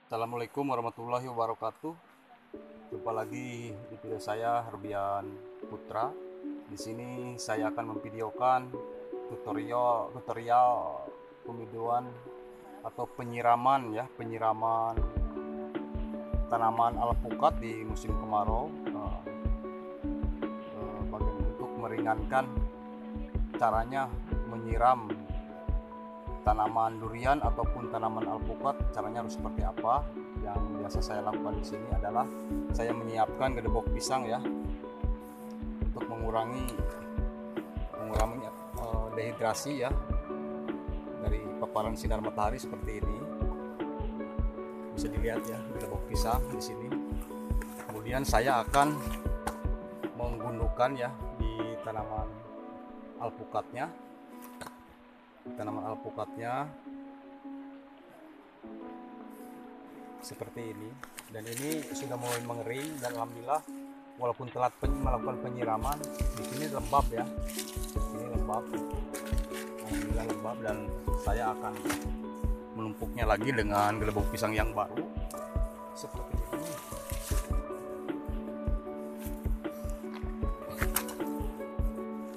Assalamualaikum warahmatullahi wabarakatuh. Jumpa lagi di video saya, Herbian Putra. Di sini saya akan memvideokan tutorial pembiduan atau penyiraman tanaman alpukat di musim kemarau. Bagaimana untuk meringankan caranya menyiram tanaman durian ataupun tanaman alpukat, caranya harus seperti apa. Yang biasa saya lakukan di sini adalah saya menyiapkan gedebok pisang ya, untuk mengurangi dehidrasi ya dari paparan sinar matahari seperti ini. Bisa dilihat ya gedebok pisang di sini. Kemudian saya akan menggundukan ya di tanaman alpukatnya. Seperti ini, dan ini sudah mulai mengering, dan alhamdulillah walaupun telat melakukan penyiraman, di sini lembab ya, ini lembab, alhamdulillah lembab. Dan saya akan menumpuknya lagi dengan gedebok pisang yang baru seperti ini.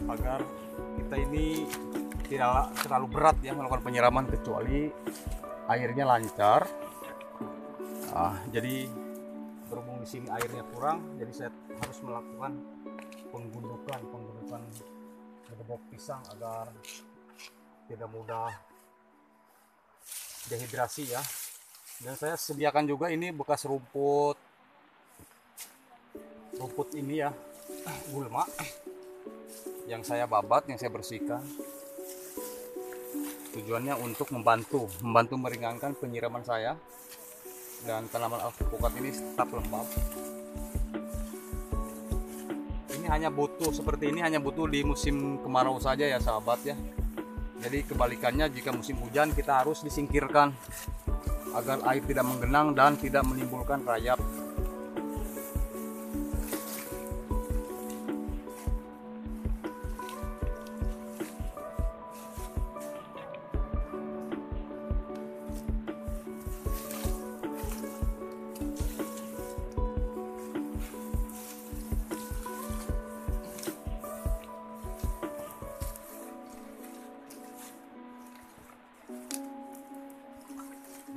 Agar kita ini tidak terlalu berat ya melakukan penyiraman, kecuali airnya lancar. Jadi berhubung di sini airnya kurang, jadi saya harus melakukan penggundukan gedebok pisang agar tidak mudah dehidrasi ya. Dan saya sediakan juga ini bekas rumput ini ya, gulma yang saya babat, yang saya bersihkan. Tujuannya untuk membantu meringankan penyiraman saya, dan tanaman alpukat ini tetap lembab. Ini hanya butuh seperti ini, hanya butuh di musim kemarau saja ya sahabat ya. Jadi kebalikannya, jika musim hujan kita harus disingkirkan agar air tidak menggenang dan tidak menimbulkan rayap.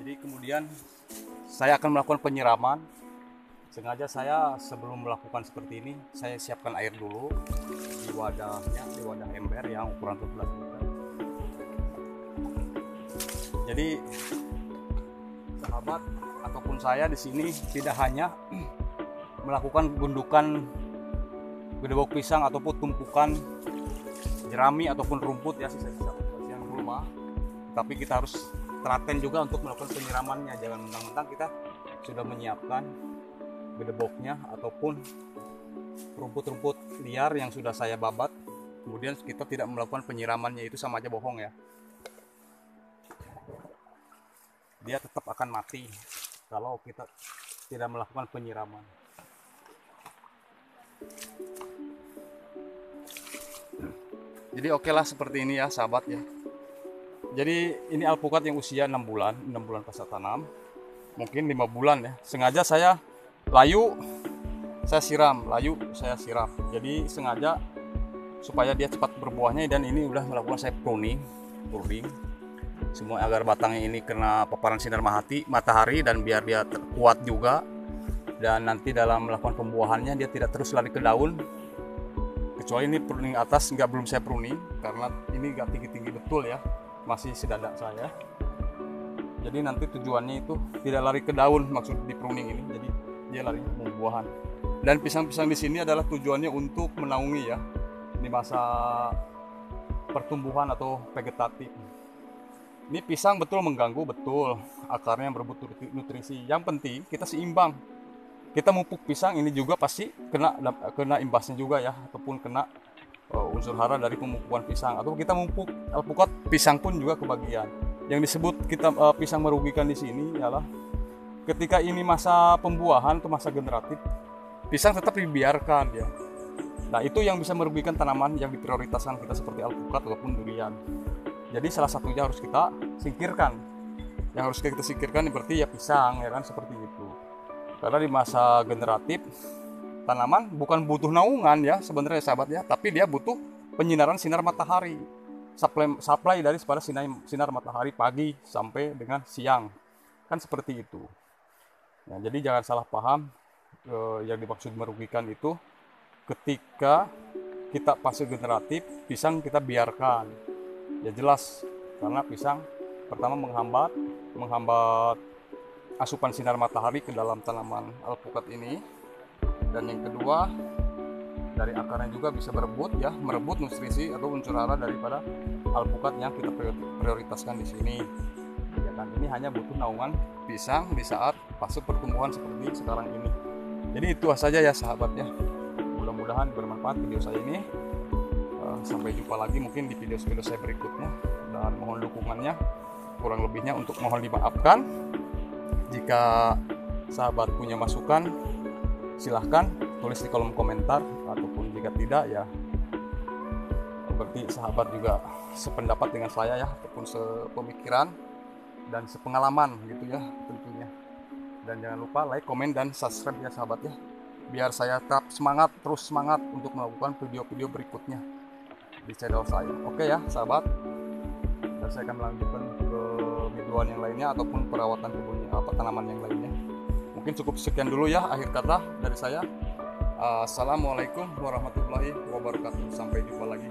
Jadi kemudian saya akan melakukan penyiraman. Sengaja saya sebelum melakukan seperti ini, saya siapkan air dulu di wadah ember yang ukuran 17 liter. Jadi sahabat ataupun saya di sini tidak hanya melakukan gundukan gedebok pisang ataupun tumpukan jerami ataupun rumput ya, sisa-sisa yang gulma, tapi kita harus telaten juga untuk melakukan penyiramannya. Jangan mentang-mentang kita sudah menyiapkan gedeboknya ataupun rumput-rumput liar yang sudah saya babat, kemudian kita tidak melakukan penyiramannya, itu sama aja bohong ya. Dia tetap akan mati kalau kita tidak melakukan penyiraman. Jadi oke lah seperti ini ya sahabat ya. Jadi ini alpukat yang usia 6 bulan pasca tanam, mungkin 5 bulan ya. Sengaja saya siram. Jadi sengaja supaya dia cepat berbuahnya, dan ini udah melakukan saya pruning semua agar batangnya ini kena paparan sinar matahari dan biar dia kuat juga. Dan nanti dalam melakukan pembuahannya dia tidak terus lari ke daun. Kecuali ini pruning atas belum saya pruning karena ini nggak tinggi-tinggi betul ya, masih sedadak saya. Jadi nanti tujuannya itu tidak lari ke daun, maksud di pruning ini, jadi dia lari pembuahan. Dan pisang-pisang di sini adalah tujuannya untuk menaungi ya di masa pertumbuhan atau vegetatif. Ini pisang betul mengganggu, betul akarnya yang berebut nutrisi. Yang penting kita seimbang. Kita mupuk pisang ini juga pasti kena imbasnya juga ya, ataupun kena unsur hara dari pemupukan pisang, atau kita mupuk alpukat pisang pun juga kebagian. Yang disebut kita pisang merugikan di sini ialah ketika ini masa pembuahan atau masa generatif, pisang tetap dibiarkan ya. Nah, itu yang bisa merugikan tanaman yang diprioritaskan kita seperti alpukat ataupun durian. Jadi salah satunya harus kita singkirkan. yang harus kita singkirkan berarti ya pisang, ya kan, seperti itu. Karena di masa generatif tanaman bukan butuh naungan ya sebenarnya sahabat ya, tapi dia butuh penyinaran sinar matahari, supply dari pada sinar matahari pagi sampai dengan siang, kan seperti itu. Nah, jadi jangan salah paham, yang dimaksud merugikan itu ketika kita fase generatif pisang kita biarkan, ya jelas, karena pisang pertama menghambat asupan sinar matahari ke dalam tanaman alpukat ini, dan yang kedua dari akarnya juga bisa merebut nutrisi atau unsur hara daripada alpukat yang kita prioritaskan di sini. Ya kan, ini hanya butuh naungan pisang di saat fase pertumbuhan seperti sekarang ini. Jadi itu saja ya sahabat ya. Mudah-mudahan bermanfaat video saya ini. Sampai jumpa lagi mungkin di video-video saya berikutnya, dan mohon dukungannya. Kurang lebihnya mohon dimaafkan. Jika sahabat punya masukan, silahkan tulis di kolom komentar, ataupun jika tidak ya berarti sahabat juga sependapat dengan saya ya, ataupun sepemikiran dan sepengalaman gitu ya tentunya. Dan jangan lupa like, komen, dan subscribe ya sahabat ya, biar saya tetap terus semangat untuk melakukan video-video berikutnya di channel saya. Oke ya sahabat, dan saya akan melanjutkan ke videoan yang lainnya ataupun perawatan tanaman yang lainnya. Mungkin cukup sekian dulu ya akhir kata dari saya. Assalamualaikum warahmatullahi wabarakatuh. Sampai jumpa lagi.